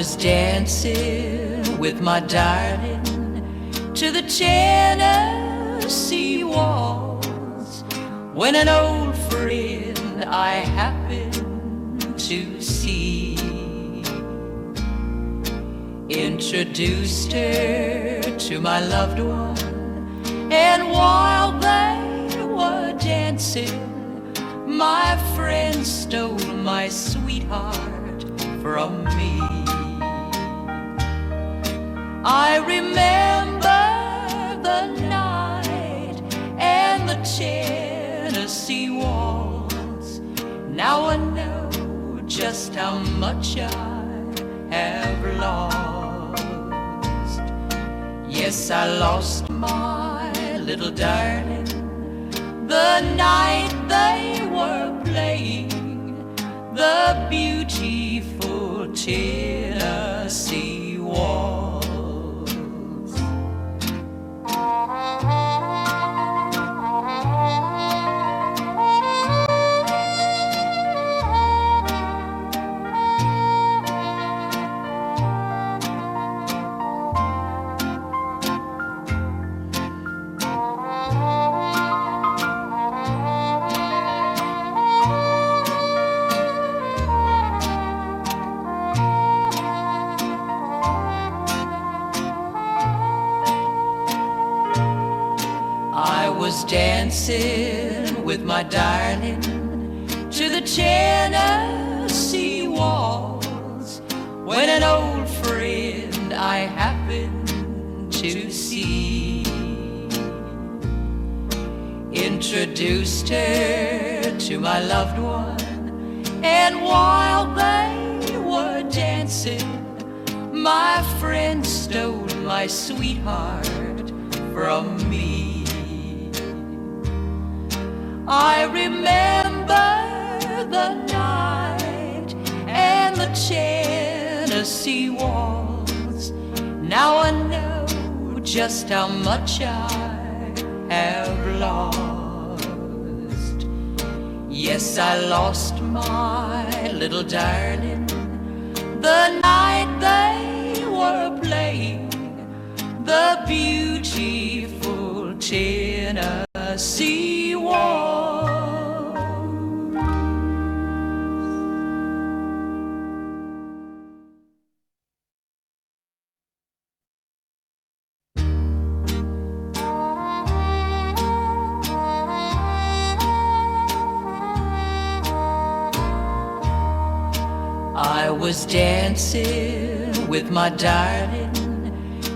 was dancing with my darling to the Tennessee waltz when an old friend I happened to see introduced her to my loved one, and while they were dancing, my friend stole my sweetheart from me. I remember the night and the Tennessee waltz. Now I know just how much I have lost. Yes, I lost my little darling the night they were playing the beautiful Tennessee waltz. I was dancing with my darling to the Tennessee waltz when an old friend I happened to see introduced her to my loved one, and while they were dancing, my friend stole my sweetheart from me. I remember the night and the Tennessee waltz. Now I know just how much I have lost. Yes, I lost my little darling the night they were playing the beautiful Tennessee waltz. I was dancing with my darling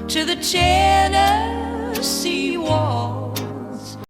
to the Tennessee waltz